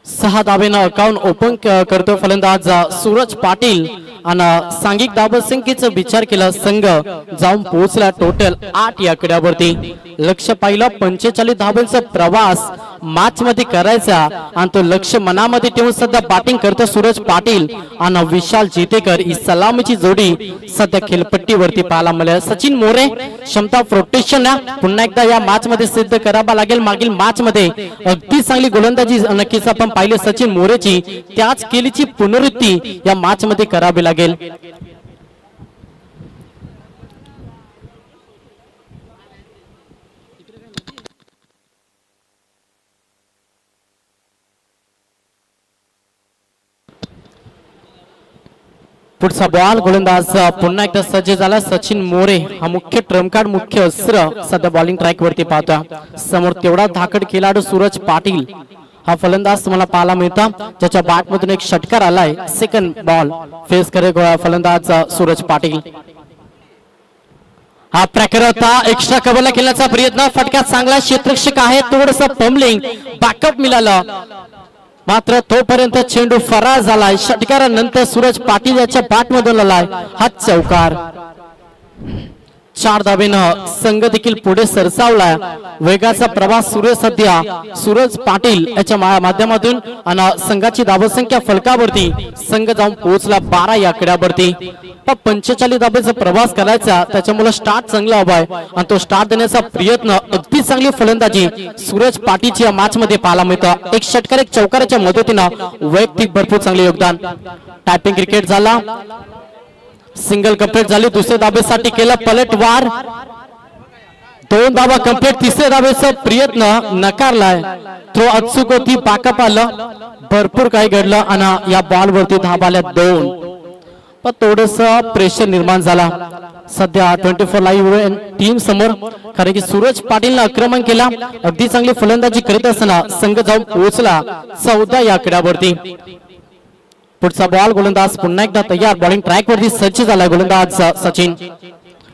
6 धावेनं अकाउंट ओपन करतो फलंदाज सूरज पाटील आणि सांघिक धावसंख्येचा विचार केला संघ जाऊन पोहोचला टोटल 8 या आकड्यावरती. लक्ष पाहिलं 45 धावांचा प्रवास मॅच मध्ये करायचा आणि तो लक्ष मनामध्ये ठेवून सध्या बॅटिंग करतो सूरज पाटील आणि विशाल जितेकर ही सलामीची जोडी सध्या खेळपट्टीवरती पाहायला मिळेल. सचिन मोरे क्षमता प्रोटेक्शन पुन्हा एकदा या मॅच मध्ये सिद्ध करावा लागेल. मागील मॅच मध्ये अगदी चांगली गोलंदाजी नक्कीच आपण पाहिले सचिन मोरेची. त्याच केलीची पुनरावृत्ती या मॅच मध्ये करावी लागेल. पुढचा बॉल गोलंदाज पुन्हा एकदा सज्ज झाला. सचिन मोरे हा मुख्य ट्रम्प कार्ड मुख्य अस्त्र सध्या बॉलिंग ट्रॅक वरती पाहतोय. समोर तेवढा धाकड खेळाडू सूरज पाटील हा फलंदाज तुम्हाला पाहायला मिळता ज्याच्या बॅट मधून एक षटकार आलाय. सेकंड बॉल फेस करे फलंदाज सूरज पाटील. हा प्रकार होता एक्स्ट्रा कव्हरला खेळण्याचा प्रयत्न. फटका चांगला. क्षेत्ररक्षक आहे. थोडस पम्बलिंग बॅकअप मिळालं मात्र तोपर्यंत चेंडू फरार झालाय. षटकारानंतर सूरज पाटील याच्या बॅट मधून आलाय हा चौकार. 4 धावेनं संघ देखील पुढे सरसावलाय. वेगाचा प्रवास सुरू सध्या सूरज पाटील याच्या माध्यमातून आणि संघाची धावसंख्या फलकावरती संघ जाऊन पोहोचला 12 या आकड्यावरती. पण 45 धाब्याचा प्रवास करायचा, त्याच्यामुळे स्टार्ट चांगला हवाय आणि तो स्टार्ट देण्याचा प्रयत्न, अगदी चांगली फलंदाजी सूरज पाटीलची या मॅच मध्ये पाहायला मिळतं. एक षटकार एक चौकाराच्या मदतीनं वैयक्तिक भरपूर चांगले योगदान. टायपिंग क्रिकेट झाला, सिंगल कंप्लीट झाली. दुसऱ्या धाब्यासाठी केला पलटवार, 2 धाबा कंप्लीट. तिसऱ्या धाब्याचा प्रयत्न नकारलाय. थ्रो अचूक होती, पाकअप आलं, भरपूर काही घडलं आणि या बॉल वरती धाबाल्या 2. पण थोडस प्रेशर निर्माण झाला सध्या 24 लाईव्ह टीम समोर, कारण की सूरज पाटीलनं आक्रमण केला. अगदी चांगली फलंदाजी करीत असताना संघ जाऊन पोहोचला 14 या आकड्यावरती. पुढचा बॉल, गोलंदाज पुन्हा एकदा तयार, बॉलिंग ट्रॅक वरती सज्ज झाला गोलंदाज सचिन.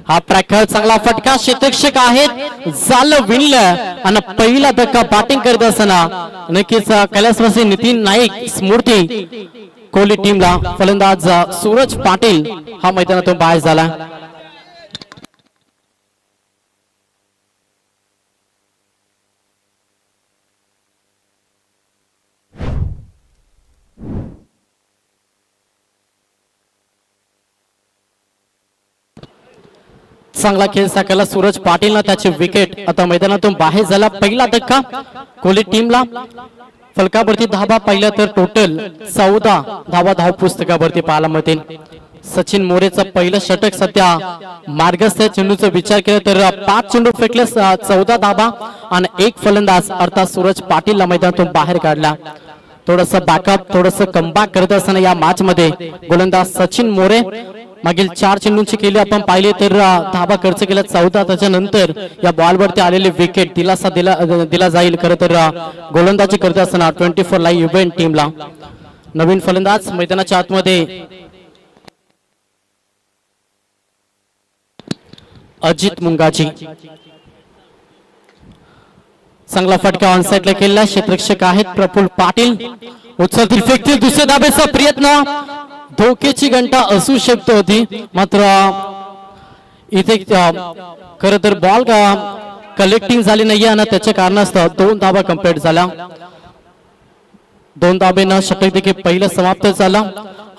हा ट्रॅकर चांगला फटका, क्षेत्ररक्षक आहेत, झालं विणलं आणि पहिला धक्का बॅटिंग करत असताना नक्कीच कैलासवासी नितीन नाईक स्मृती कोहली टीमला. फलंदाज सूरज पाटील हा मैदानातून बाहेर झाला. चांगला खेळ साकारला सूरज पाटीलनं, त्याची विकेट. आता मैदानातून बाहेर झाला. पहिला धक्का कोहली टीमला. फलकावरती धाबा पाहिलं तर टोटल 14 धाबा धाव पुस्तकावरती पाहायला मिळतील. सचिन मोरेचं पहिलं षटक सध्या मार्गस्थ चेंडूचा विचार केला तर 5 चेंडू फेकले, 14 धाबा आणि 1 फलंदाज अर्थात सूरज पाटीलला मैदानातून बाहेर काढला. थोडस बॅकअप, थोडस कमबॅक करत असताना या मॅच मध्ये गोलंदाज सचिन मोरे मागील 4 चेंडूंची केली आपण पाहिले तर धाबा खर्च केला 14. त्याच्यानंतर या बॉलवरती आलेले विकेट दिलासा दिला जाईल. खरं तर गोलंदाजी करत असताना 24 लाईव्ह इव्हेंट टीमला. नवीन फलंदाज मैदानाच्या आतमध्ये अजित मुंगाजी. चांगला फटका ऑन साइडला केला, क्षेत्ररक्षक आहेत प्रफुल्ल पाटील, उचलतील फेकतील. दुसऱ्या धाब्याचा प्रयत्न, धोक्याची घंटा असू शकतो होती, मात्र इथे खरं तर बॉल कलेक्टिंग झाली नाहीये आणि त्याच्या कारणास्तव 2 धाबा कंप्लीट झाला. 2 धाब्यानं षटक देखील पहिलं समाप्त झाला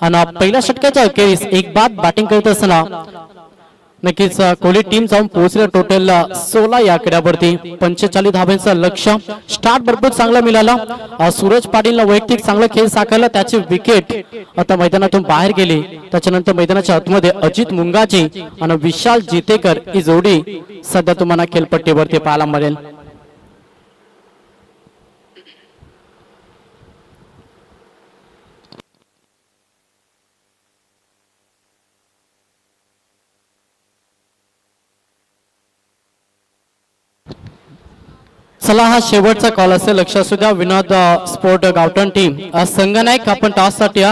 आणि पहिल्या षटकाच्या अखेरीस एक बाद बॅटिंग करत असताना नक्कीच कोहली टीम जाऊन पोहोचले टोटल 16 या आकड्यावरती. 45 धाब्यांचं लक्ष्य. स्टार्ट भरपूर चांगला मिळाला. सूरज पाटीलला वैयक्तिक चांगला खेळ साकारला, त्याची विकेट आता मैदानातून बाहेर गेली. त्याच्यानंतर मैदानाच्या आतमध्ये अजित मुंगाजी आणि विशाल जितेकर ही जोडी सध्या तुम्हाला खेळपट्टीवरती पाहायला मिळेल. चला, हा शेवटचा कॉल असेल, लक्षात असू द्या. विनोद स्पोर्ट गावठण टीम संघनायक आपण टॉस साठी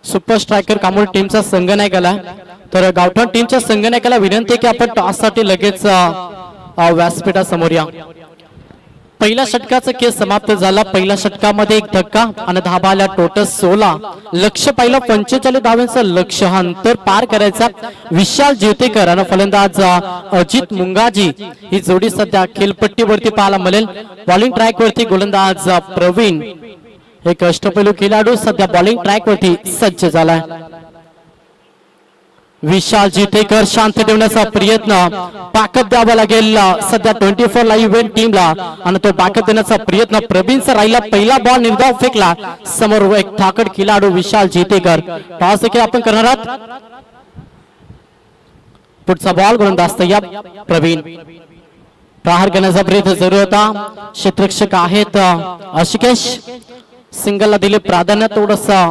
सुपर स्ट्रायकर कामोल टीमचा संघनायक आला. तर गावठण टीमच्या संघनायकाला विनंती आहे की आपण टॉस साठी लगेच व्यासपीठासमोर या. पहिल्या षटकाचा खेळ समाप्त झाला. पहिल्या षटकामध्ये 1 धक्का आणि धाबा आल्या टोटल 16. लक्ष्य पाहिलं 45 धावांचं लक्ष्य, हा अंतर पार करायचा. विशाल जितेकर आणि फलंदाज अजित मुंगाजी ही जोडी सध्या खेळपट्टीवरती पाहायला मिळेल. बॉलिंग ट्रॅक वरती गोलंदाज प्रवीण, एक अष्टपैलू खेळाडू सध्या बॉलिंग ट्रॅक वरती सज्ज झालाय. विशाल जितेकर शांत ठेवण्याचा प्रयत्न, बॅकअप द्यावा लागेल सध्या 24 लाईव्ह इव्हेंट टीमला आणि तो बॅकअप देण्याचा प्रयत्न प्रवीणचा राहिला. पहिला बॉल निर्धाव फेकला, समोर एक थाकड खेळाडू विशाल जितेकर. टॉस देखील आपण करणार आहात. पुढचा बॉल गोलंदाज तयार प्रवीण. प्रहार करण्याचा प्रयत्न जरूर होता. क्षेत्ररक्षक आहेत आशिकेश, सिंगलला दिले प्राधान्य. थोडसा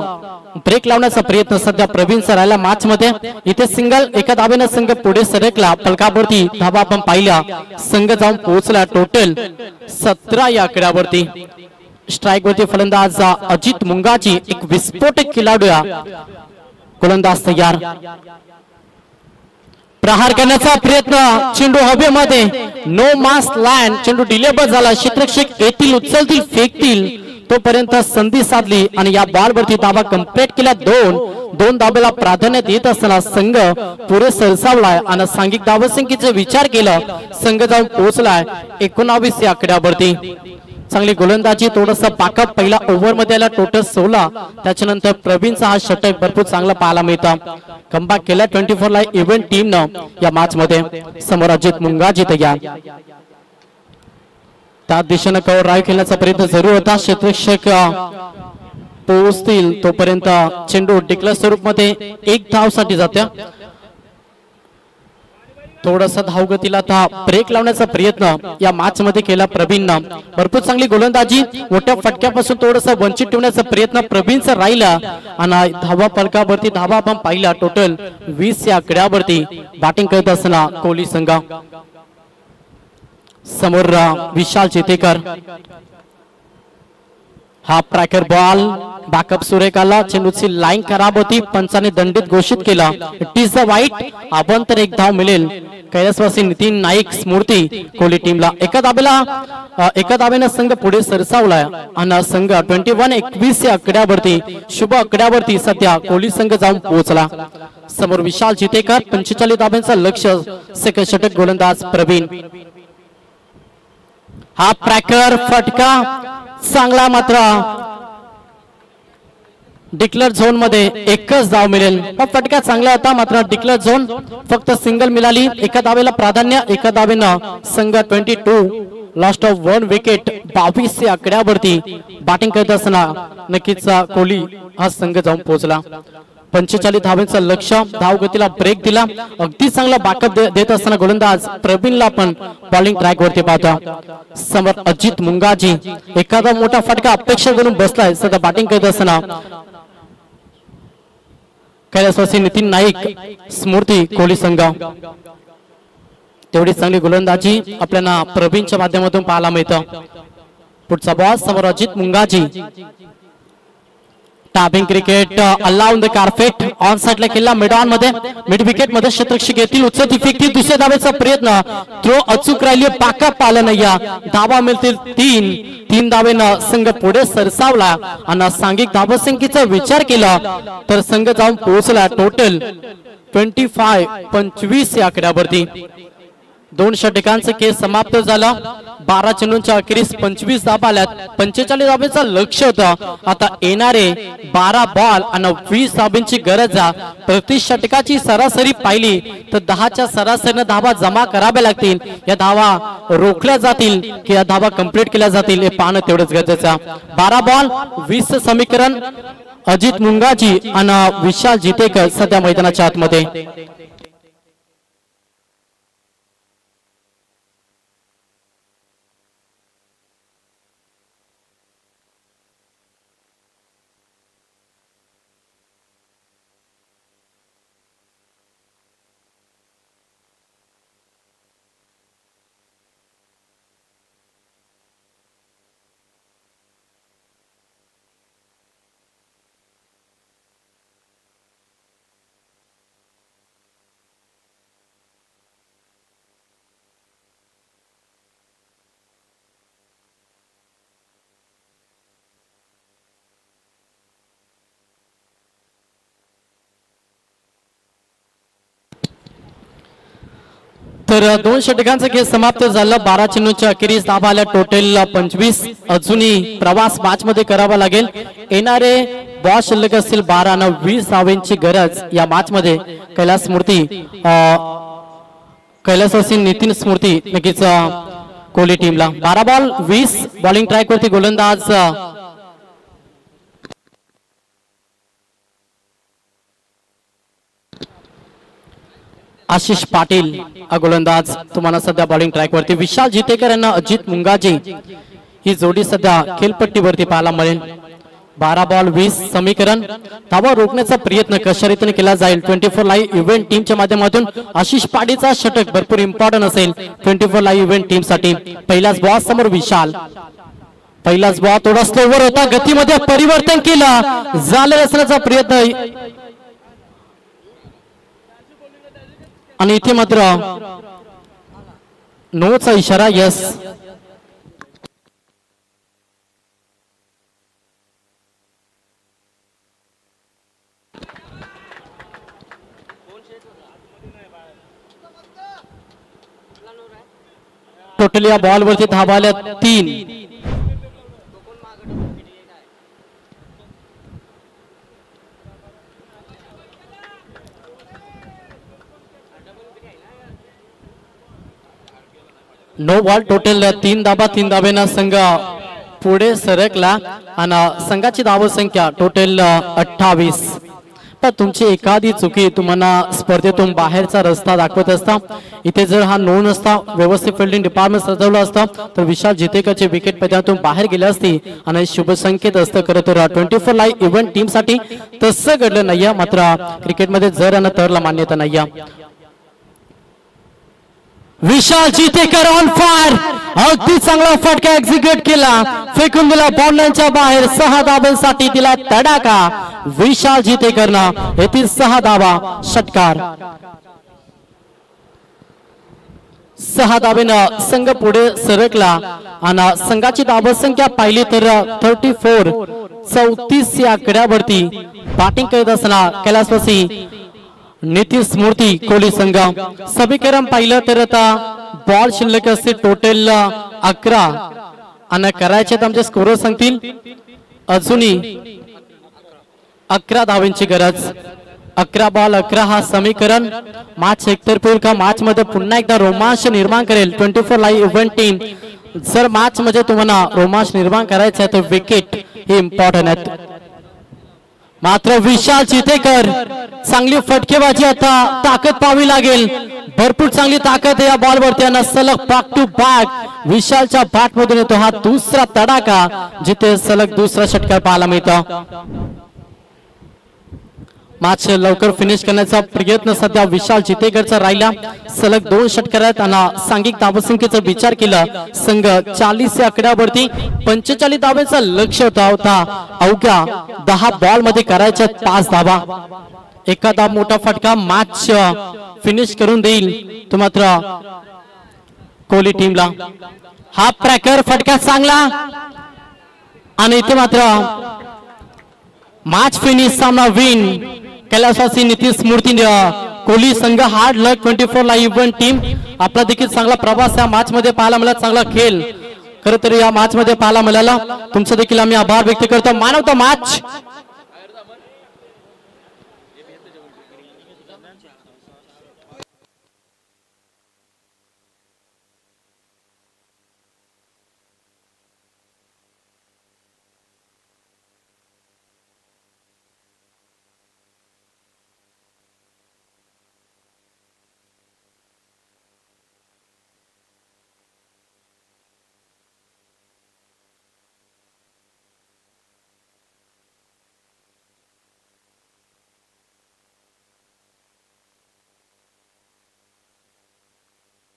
ब्रेक लावण्याचा प्रयत्न सध्या प्रवीणचा राहिला मॅच मध्ये. इथे सिंगल, एका धाब्याने संघ पुढे सरकला. फलकावरती धाबा आपण पाहिल्या, संघ जाऊन पोहोचला टोटल 17 या आकड्यावरती. स्ट्राईक वरती फलंदाज अजित मुंगाजी, एक विस्फोटक खेळाडू. गोलंदाज तयार. प्रहार करण्याचा प्रयत्न, चेंडू हवेमध्ये, नो मास लँड. चेंडू डिलेबल झाला. क्षेत्ररक्षक येतील, उचलतील, फेकतील, तोपर्यंत संधी साधली आणि या बॉल वरती धाबा कंप्लीट केला. 2 धाब्याला प्राधान्य देत असताना संघ पुढे सरसावलाय आणि सांघिक धावसंख्येचा विचार केला संघ जाऊन पोहोचलाय 19 या आकड्यावरती. चांगली गोलंदाजी, थोडंसं बॅकअप पहिला ओव्हर मध्ये आला, टोटल 16. त्याच्यानंतर प्रवीणचा हा षटक भरपूर चांगला पाहायला मिळतं. कमबॅक केला 24 ला इव्हेंट टीमनं या मॅच मध्ये. समोर अजित मुंगाजी तयार, त्या दिशेनं कव्हर ड्राईव्ह खेळण्याचा प्रयत्न जरूर होता. क्षेत्ररक्षक पोहोचतील तोपर्यंत चेंडू डिक्लेअर स्वरूपमध्ये 1 धावसाठी जात्या. थोडासा धावगतीला आता ब्रेक लावण्याचा प्रयत्न या मॅच मध्ये केला प्रवीणनं. भरपूर चांगली गोलंदाजी, मोठ्या फटक्यापासून थोडंसं वंचित ठेवण्याचा प्रयत्न प्रवीणचा राहिला आणि धावा फलकावरती धावा आपण पाहिला. टोटल 20 या आकड्यावरती बॅटिंग करत असताना कोहली संघ. समोर विशाल चितेकर, हा ट्रॅकर बॉल बॅकअप सुरेख आला. चेंडूची लाईन खराब होती, पंचाने दंडित घोषित केला. It is the white. आपण तर 1 धाव मिळेल. कैलासवासी नितीन नाईक स्मृती कोहली टीमला. एका धाब्यानं संघ पुढे सरसावलाय आणि संघ 21-21 या आकड्यावरती, शुभ आकड्यावरती सध्या कोहली संघ जाऊन पोहोचला. समोर विशाल चितेकर, 45 धाब्यांचा लक्ष्य. सेकंड षटक गोलंदाज प्रवीण. हा ट्रॅकर फटका चांगला, मात्र डिक्लेअर झोन मध्ये 1च धाव मिळेल. फटका चांगला होता, मात्र डिक्लेअर झोन फक्त सिंगल मिळाली. एका धावेला प्राधान्य, एका धावेनं संघ 22 लॉस्ट ऑफ 1 विकेट 22 या आकड्यावरती बॅटिंग करत असताना नक्कीच कोहली हा संघ जाऊन पोहोचला. 45 धावांचं लक्ष, धावगतीला ब्रेक दिला. अगदी चांगला बॅकअप देत असताना गोलंदाज प्रवीणला आपण बॉलिंग ट्रॅक वरती पाहतो. समोर अजित मुंगाजी, एखादा मोठा फटका अपेक्षा करून बसलाय सध्या बॅटिंग करत असताना. कैलासवासी नितीन नाईक स्मृती कोहली संघ. तेवढी चांगली गोलंदाजी आपल्याला प्रवीणच्या माध्यमातून पाहायला मिळतं. पुढचा बॉल समोर Ajit Mungaji. Tapping cricket allowed the carpet on साइडला केला. मिड ऑन मध्ये, मिड विकेट मध्ये क्षेत्ररक्षक येतील. उचलती फेकतील, दुसऱ्या धावेचा प्रयत्न, थ्रो अचूक राहिली, बॅकअप आलं नाही. धावा मिळतील 3 धावेनं संघ पुढे सरसावला आणि सांघिक धावसंख्येचा विचार केला तर संघ जाऊन पोहोचला. टोटल 25-25 या आकड्यावरती. 2 षटकांचं खेळ समाप्त झाला. 12 चेंडूंच्या अखेरीस 25 धावा आल्यात. 45 धाब्यांचा लक्ष होतं. आता येणारे 12 बॉल आणि 20 धाब्यांची गरज आहे. प्रति षटकाची सरासरी पाहिली तर 10च्या सरासरीने धावा जमा कराव्या लागतील. या धावा रोखल्या जातील की या धावा कंप्लीट केल्या जातील हे पाहणं तेवढंच गरजेचं. 12 बॉल 20 समीकरण. अजित मुंगाजी आणि विशाल जितेकर सध्या मैदानाच्या आतमध्ये. तर 2 षटकांचा खेळ समाप्त झाला. 12 चेंडूंच्या अखेरीस धावा आल्या. टोटल 25. अजूनही प्रवास मॅच मध्ये करावा लागेल. येणारे बॉल शिल्लक असतील 12 आणि 20 धावांची गरज या मॅच मध्ये. कैलासवासी नितीन स्मृती नक्कीच कोहली टीमला. 12 बॉल 20 बॉलिंग ट्रॅक वरती गोलंदाज आशिष पाटील हा गोलंदाज तुम्हाला सध्या बॉलिंग ट्रॅक वरती. विशाल जितेकर यांना अजित मुंगाजी ही जोडी सध्या खेळपट्टीवरती पाहायला मिळेल. 12 बॉल 20 समीकरण. धावा रोखण्याचा प्रयत्न कशा रीतीने केला जाईल 24 लाईव्ह इव्हेंट टीमच्या माध्यमातून. आशिष पाटीलचा षटक भरपूर इम्पॉर्टंट असेल 24 लाईव्ह इव्हेंट टीम साठी. पहिलाच बॉल समोर विशाल. पहिलाच बॉल थोडा स्लोवर होता, गतीमध्ये परिवर्तन केलं झालेला असण्याचा प्रयत्न आणि इथे मात्र नोचा इशारा. यस, टोटल या बॉल वरती धावा आल्या 3. नो बॉल टोटल 3 धाबा 3 धाब्यानं संघ पुढे सरकला आणि संघाची धावसंख्या टोटल 28. पण तुमची एखादी चुकी तुम्हाला स्पर्धेतून बाहेरचा रस्ता दाखवत असता. इथे जर हा नो नसता, व्यवस्थित फिल्डिंग डिपार्टमेंट सजवलं असतं तर विशाल जितेकरची विकेट मैदानातून बाहेर गेली असती आणि शुभ संकेत असतं. खरं तर 24 लाईव्ह इव्हेंट टीम साठी तसं घडलं नाहीये. मात्र क्रिकेटमध्ये जर आणि तरला मान्यता नाहीये. विशाल जितेकर ऑन फायर, अगदी चांगला फटका एक्झिक्यूट केला, फेकून दिला बॉलच्या बाहेर. 6 धाब्यांसाठी दिला तडाखा विशाल जितेकरनं. येथील 6 धाबा षटकार. 6 धाब्यानं संघ पुढे सरकला आणि संघाची धावसंख्या पाहिली तर 34 या आकड्यावरती बॅटिंग करत असताना कैलासवासी नितीश मूर्ती कोहली संघ. समीकरण पाहिलं तर आता बॉल शिल्लक असते टोटल 11 आणि करायचे आमचे स्कोर सांगतील अजूनही 11 धावांची गरज. 11 बॉल 11 हा समीकरण. मॅच एकतर्फी होईल का? मॅच मध्ये पुन्हा एकदा रोमांच निर्माण करेल 24 लाईव्ह इव्हेंट टीम. जर मॅच मध्ये तुम्हाला रोमांच निर्माण करायचा आहे तर विकेट हे इम्पॉर्टंट आहेत. मात्र विशाल जितेकर चांगली फटकेबाजी, आता ताकद पाहावी लागेल. भरपूर चांगली ताकद या बॉल वरती आणि सलग बॅक टू बॅक विशालच्या बॅट मधून येतो हा दुसरा तडाखा, जिथे सलग दुसरा षटकार पाहायला मिळतो. मॅच लवकर फिनिश करण्याचा प्रयत्न सध्या विशाल जितेकरचा राहिला. सलग 2 षटकार आहेत आणि सांघिक धावसंख्येचा विचार केला संघ 40 या आकड्यावरती 45 धाब्यांचा लक्ष होता. अवघ्या 10 बॉल मध्ये करायच्या 5 धाबा. एखादा मोठा फटका मॅच फिनिश करून देईल तो मात्र कोहली टीमला. हा प्रॅकर फटका चांगला आणि इथे मात्र मॅच फिनिश सामना विन. कैलासवासी नितीश मूर्ती कोहली संघ. Hard luck 24 live event team. आपला देखील चांगला प्रवास या मॅच मध्ये पाहायला मिळाला, चांगला खेळ खरं तर या मॅच मध्ये पाहायला मिळाला. तुमचं देखील आम्ही आभार व्यक्त करतो. Man of the match